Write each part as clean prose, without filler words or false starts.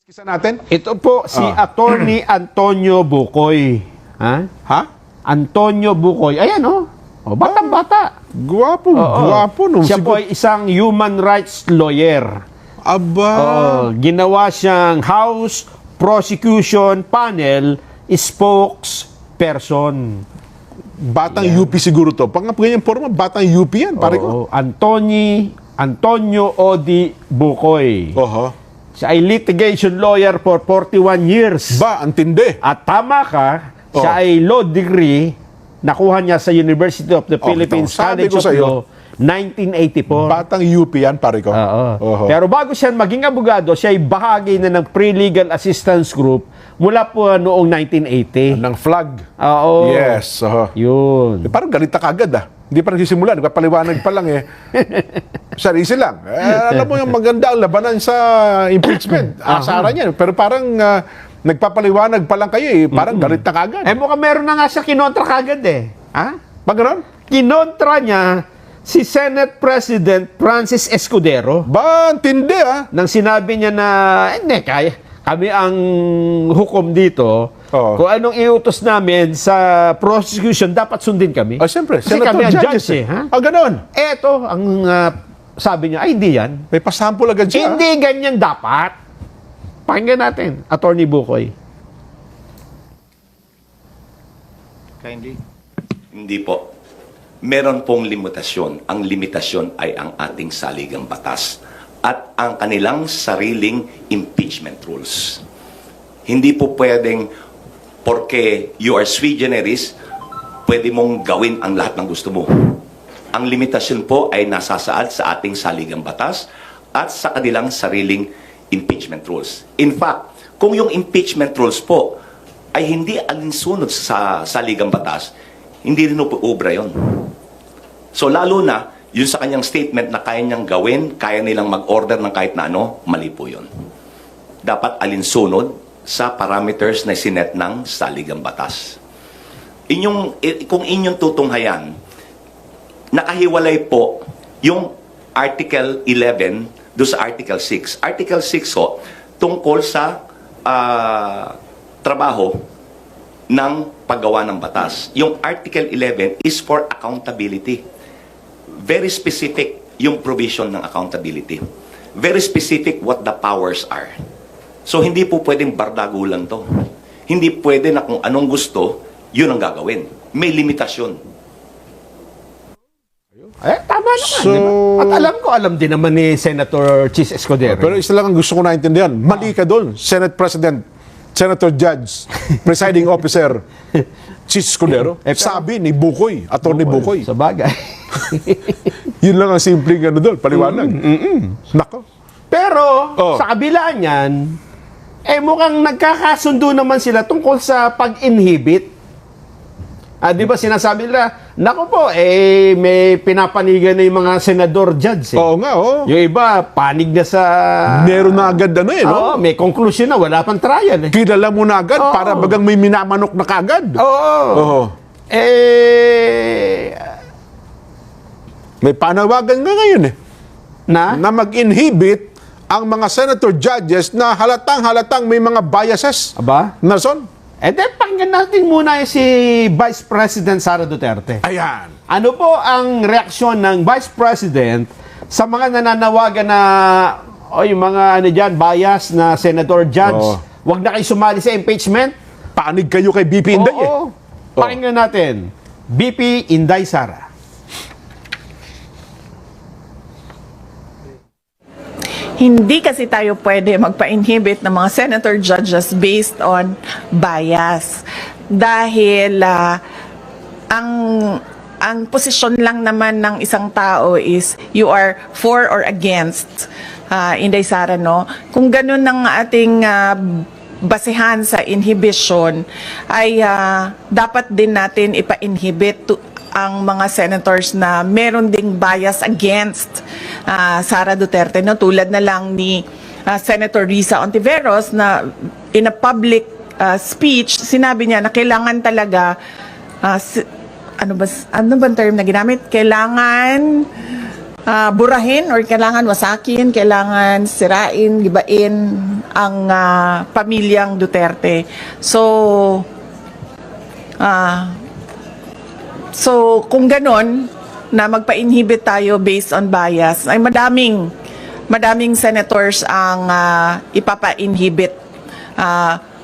Kisa natin? Ito po si Attorney Antonio Bukoy. Ha? Ha? Antonio Bukoy. Ayan oh. Oh, batang-bata. Guwapo, guwapo. No? Siya po ay isang human rights lawyer. Aba. Ginawa siyang House Prosecution Panel spokesperson. Batang UP siguro to. Pag ganyan forma, batang UP yan, pare ko. Antonio Odi Bukoy. Oho. Siya ay litigation lawyer for 41 years. Ba, ang tindi. At tama ka, siya ay law degree, nakuha niya sa University of the Philippines sabi College ko of sa'yo, Law, 1984. Batang UP yan, pare ko. Oho. Pero bago siya maging abogado, siya ay bahagi na ng Pre-Legal Assistance Group mula po noong 1980. Ng flag. Oo. Yes. Oho. Yun. Parang galit na kagad Hindi pa nagsisimula. Nagpapaliwanag pa lang Sarisi lang. Alam mo yung maganda ang labanan sa impeachment. Asaran yan. Pero parang nagpapaliwanag pa lang kayo Parang galit na kagad. Mukhang meron na nga siya kinontra kagad Ha? Pag gano'n? Kinontra niya si Senate President Francis Escudero. Ba, ang tindi Nang sinabi niya na, hindi, kami ang hukom dito. Kung anong iutos namin sa prosecution, dapat sundin kami. Siyempre. Kasi kami ang judge ha? Gano'n. Eto, ang sabi niya, ay hindi yan. May pasample agad siya. Hindi ganyan dapat. Pakinggan natin, Attorney Bukoy. Kindly. Hindi po. Meron pong limitasyon. Ang limitasyon ay ang ating saligang batas at ang kanilang sariling impeachment rules. Hindi po pwedeng porque you are sui generis, pwede mong gawin ang lahat ng gusto mo. Ang limitasyon po ay nasasaad sa ating saligang batas at sa kanilang sariling impeachment rules. In fact, kung yung impeachment rules po ay hindi alinsunod sa saligang batas, hindi rin po ubra yun. So lalo na, yun sa kanyang statement na kaya niyang gawin, kaya nilang mag-order ng kahit na ano, mali po yun. Dapat alinsunod sa parameters na sinet ng saligang batas. Kung inyong tutunghayan, nakahiwalay po yung Article 11 do sa Article 6. Article 6 ho, tungkol sa trabaho ng paggawa ng batas. Yung Article 11 is for accountability. Very specific yung provision ng accountability. Very specific what the powers are. So, hindi po pwedeng bardagulan to. Hindi pwede na kung anong gusto, yun ang gagawin. May limitasyon. Tama naman. At alam din naman ni Senator Chis Escudero. Pero isa lang ang gusto ko naintindihan. Mali ka doon, Senate President, Senator Judge, Presiding Officer, Chis Escudero. Sabi ni Bukoy, Attorney Bukoy. Sa bagay. Yun lang ang simpleng doon, paliwanag. Nako. Pero, sa kabila niyan, mukhang nagkakasundo naman sila tungkol sa pag-inhibit. Di ba sinasabi nila, naku po, may pinapanigan na yung mga senador judge. Oo nga, Yung iba, panig na sa... Meron na agad no? May conclusion na, wala pang trial. Kilala mo na agad, para bagang may minamanok na kaagad. Oo. May panawagan nga ngayon na mag-inhibit ang mga senator judges na halatang may mga biases. Aba? Nason? Pakinggan natin muna si Vice President Sara Duterte. Ayan. Ano po ang reaksyon ng Vice President sa mga nananawagan na yung mga bias na senator judge, wag na kayo sumali sa impeachment? Panig kayo kay BP Inday Pakinggan natin. BP Inday Sara. Hindi kasi tayo pwede magpa-inhibit ng mga senator judges based on bias. Dahil ang posisyon lang naman ng isang tao is you are for or against. Inday Sara, no? Kung ganun ang ating basehan sa inhibition, ay dapat din natin ipa-inhibit ang mga senators na meron ding bias against Sara Duterte, no? Tulad na lang ni Senator Risa Ontiveros na in a public speech, sinabi niya na kailangan talaga ano ba term na ginamit? Kailangan burahin or kailangan wasakin, kailangan sirain, gibain ang pamilyang Duterte. So kung ganon na magpa-inhibit tayo based on bias, ay madaming senators ang ipapa-inhibit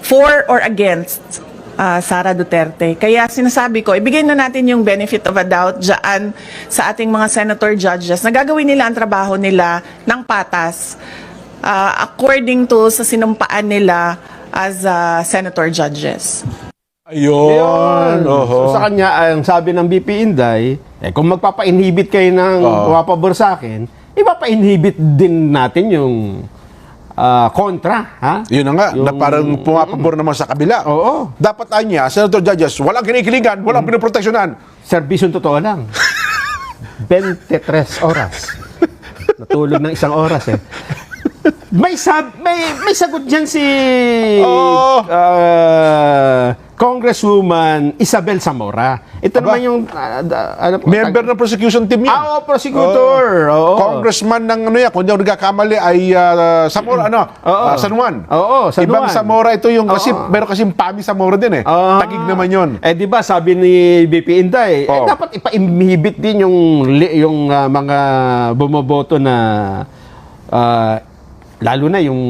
for or against Sara Duterte. Kaya sinasabi ko, ibigay na natin yung benefit of a doubt dyan sa ating mga senator judges na gagawin nila ang trabaho nila ng patas according to sa sinumpaan nila as senator judges. Ayun. So, sa kanya, ang sabi ng BP Inday, kung magpapa-inhibit kayo ng pumapabor sa akin, ipapa-inhibit din natin yung kontra, ha? Yun na nga, na parang pumapabor naman sa kabila. Oo. Dapat anya, Senator Judges, walang kinikilingan, walang pinoproteksyonan. Serbisyong totoo lang. 23 oras. Natulog ng 1 oras eh. May sagot dyan si Congresswoman Isabel Zamora. Ito naman yung Member ng prosecution team yan. prosecutor. Oo. Congressman ng kung di ako nagkakamali ay Zamora, San Juan. Oo, San Ibang Juan. Zamora ito yung kasi meron kasing Pami Zamora din eh. Tagig naman yun. Di ba sabi ni BP Inday, Oo. dapat ipa-inhibit din yung mga bumoboto na lalo na yung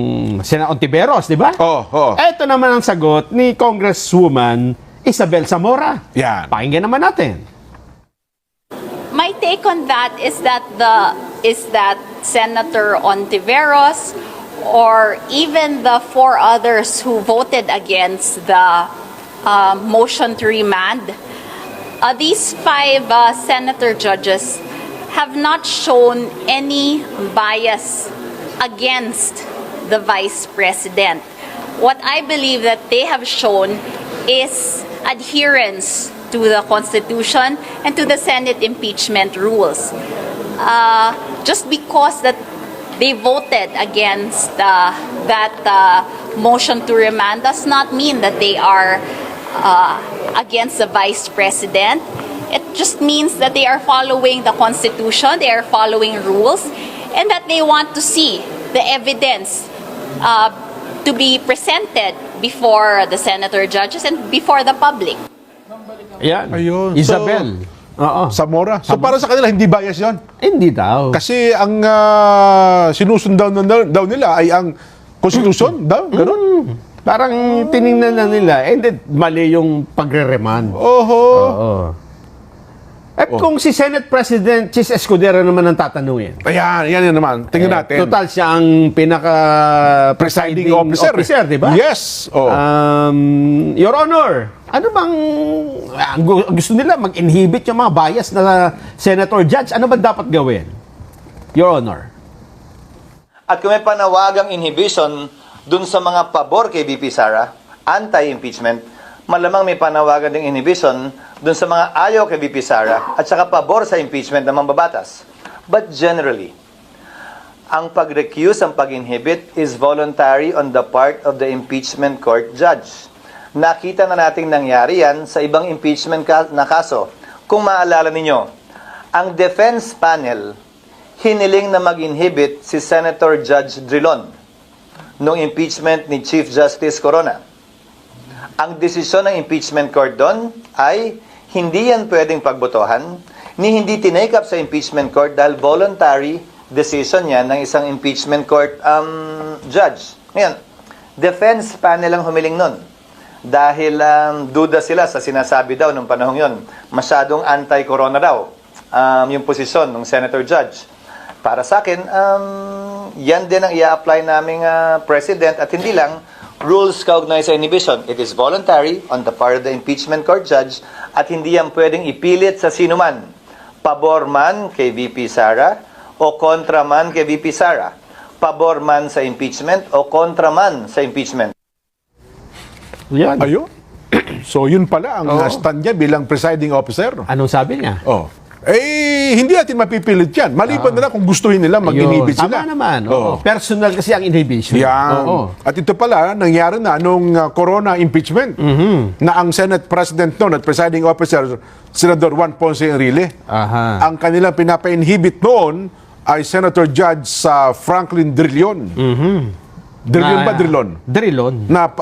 Sena Ontiveros, di ba? Oo. Ito naman ang sagot ni Congresswoman Isabel Zamora. Yan. Pakinggan naman natin. My take on that is that Senator Ontiveros or even the 4 others who voted against the motion to remand, these 5 senator judges have not shown any bias against the Vice President. What I believe that they have shown is adherence to the Constitution and to the Senate impeachment rules. Just because that they voted against that motion to remand does not mean that they are against the Vice President. It just means that they are following the Constitution, they are following rules, and that they want to see the evidence to be presented before the senator judges and before the public. Ayan. Ayun. Isabel. Oo. Zamora. So para sa kanila, hindi bias yon. Hindi daw. Kasi ang sinusundan daw nila ay ang konstitusyon daw. Ganun. Parang tiningnan na nila, then mali yung pagre-remand. Oho. Oo. Kung si Senate President Chis Escudero naman ang tatanungin. Ayan, yan naman. Tingnan natin. Total siya ang Presiding officer. di ba? Yes. Your Honor, ano bang gusto nila mag-inhibit yung mga bias na senator judge? Ano ba dapat gawin? Your Honor. At kung may panawagang inhibition dun sa mga pabor kay VP Sara, anti-impeachment, malamang may panawagan ding inhibition dun sa mga ayaw kay VP Sara at saka pabor sa impeachment ng mambabatas. But generally, ang pag-recuse, ang pag-inhibit is voluntary on the part of the impeachment court judge. Nakita na nating nangyari yan sa ibang impeachment na kaso. Kung maalala ninyo, ang defense panel hiniling na mag-inhibit si Senator Judge Drilon noong impeachment ni Chief Justice Corona. Ang desisyon ng impeachment court doon ay hindi yan pwedeng pagbotohan, ni hindi tinake up sa impeachment court dahil voluntary decision yan ng isang impeachment court judge. Ngayon, defense panel ang humiling nun. Dahil duda sila sa sinasabi daw nung panahon yon, masyadong anti-corona daw yung posisyon ng senator judge. Para sa akin, yan din ang i-apply naming president at hindi lang rules kaugnay sa inhibition. It is voluntary on the part of the impeachment court judge at hindi yan pwedeng ipilit sa sino man. Pabor man kay VP Sara o kontra man kay VP Sara. Pabor man sa impeachment o kontra man sa impeachment. Yan. Ayun. So yun pala ang stand niya bilang presiding officer. Anong sabi niya? Oh. hindi natin mapipilit yan. Maliban na lang kung gustuhin nila mag-inhibit Yun. sila. Tama naman. Oo. Personal kasi ang inhibition. Yan. Oo. At ito pala, nangyari na nung corona impeachment na ang Senate President noon at presiding officer, Senador Juan Ponce Enrile, Aha. ang kanilang pinapa-inhibit noon ay Senator Judge Franklin Drilon. Drilon ba Drilon? Drilon. Na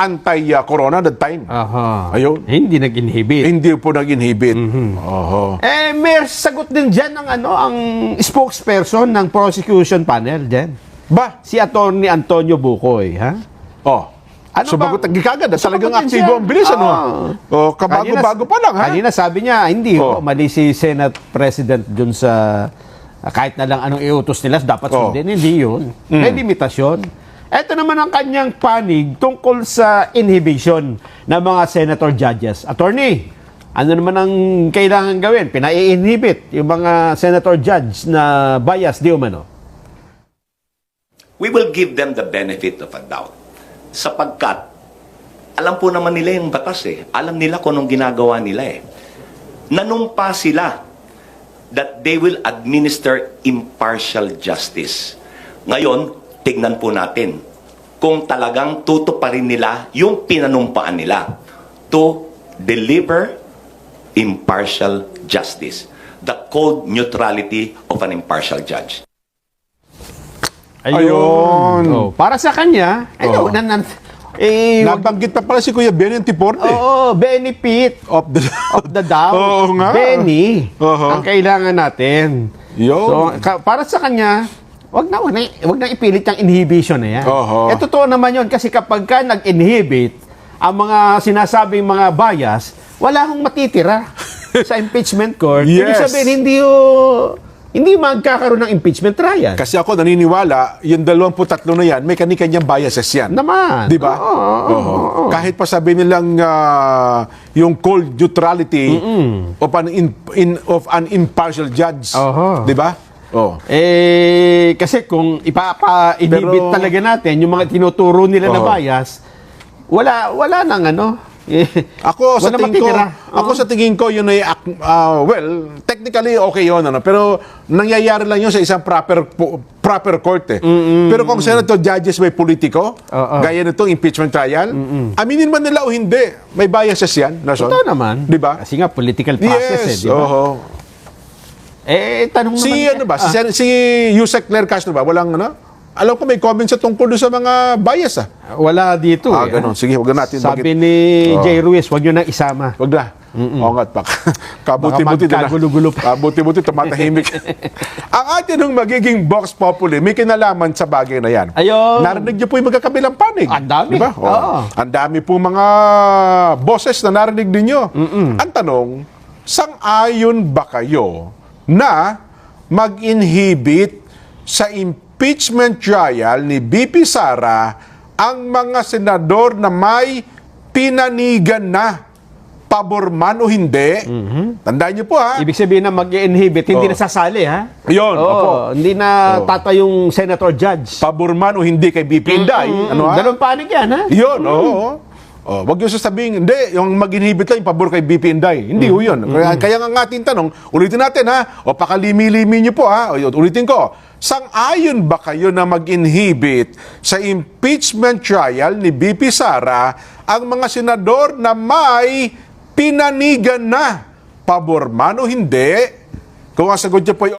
anti-corona that time. Aha. Ayun. Hindi nag-inhibit. Hindi po nag-inhibit. Oho. May sagot din dyan ang spokesperson ng prosecution panel dyan. Ba? Si Attorney Antonio Bucoy, ha? Oh. Ano Sumagot ba? agad. Talagang Sumagot din aktibo siya. ang bilis, ano? Oh, Kanina- kabago-bago pa lang, ha? Kanina sabi niya, hindi Oh. mali si Senate President dun sa kahit na lang anong iutos nila, dapat Oh. sundin. Hindi yun. May limitasyon. Ito naman ang kanyang panig tungkol sa inhibition ng mga senator judges. Attorney, ano naman ang kailangan gawin? Pinai-inhibit yung mga senator judge na bias di umano. We will give them the benefit of a doubt. Sapagkat, alam po naman nila yung batas eh. Alam nila kung anong ginagawa nila eh. Nanumpa sila that they will administer impartial justice. Ngayon, tignan po natin kung talagang tutuparin nila yung pinanumpaan nila to deliver impartial justice. The cold neutrality of an impartial judge. Ayun. Oh, para sa kanya, Oh. Nabanggit pa pala si Kuya Benny Antiporte. benefit Of the... of the doubt. Oo nga. Benny, Oo. ang kailangan natin. Yun. So, para sa kanya, wag na ipilit yung inhibition na yan. Oo. Totoo naman yun kasi kapag ka nag-inhibit ang mga sinasabing mga bias, wala akong matitira sa impeachment court. Ibig Yes. sabihin, hindi magkakaroon ng impeachment trial. Kasi ako naniniwala, yung 23 na yan, may kani-kanyang biases yan. Naman. Di ba? Oo. Kahit pa sabi nilang yung cold neutrality of an impartial judge. Oo. Di ba? Oh. Kasi kung ipapa-inhibit Pero- talaga natin yung mga tinuturo nila na Oo. bias, wala nang Ako sa wala tingin ko, matitira. sa tingin ko yun ay well, technically okay yun pero nangyayari lang yun sa isang proper court eh. Pero kung senator judges may politiko, Oo. gaya nitong impeachment trial, aminin man nila o hindi, may biases yan, Nason. Totoo naman. Di ba? Kasi nga political process Yes. di ba? Oo. Tanong Si naman ano ba? Si Yusek Claire Castro ba? Walang alam ko may comments sa tungkol doon sa mga bias wala dito ganun. Sige, huwag na natin Sabi bagit. ni Jay Ruiz, wag nyo nang isama. Wag na. Oo nga, kabuti-buti Baka magkagulo-gulo pa. Kabuti-buti tumatahimik. Ang atin ng magiging Vox Populi, may kinalaman sa bagay na yan. Ayun. Narinig niyo po yung magkakabilang panig. Ang dami. Diba? Oo. Ang dami po mga boses na narinig ninyo. Ang tanong, sang-ayon ba kayo na mag-inhibit sa impeachment trial ni BP Sara ang mga senador na may pinanigan na, pabor man o hindi? Tandaan niyo po Ibig sabihin na mag-inhibit, hindi na sasali ha? Yun, opo. Hindi na tatayong senator judge. Pabor man o hindi kay BP Inday. Dalawang panig yan ha? Yun, oo. Wag yung sasabihin, hindi, yung mag-inhibit lang yung pabor kay BP Inday. Hindi ho yun. Kaya nga ating tanong, ulitin natin o pakalimi-limi niyo po ulitin ko, sang-ayon ba kayo na mag-inhibit sa impeachment trial ni BP Sara ang mga senador na may pinanigan na, pabor man o hindi? Kung ang sagot niyo po ay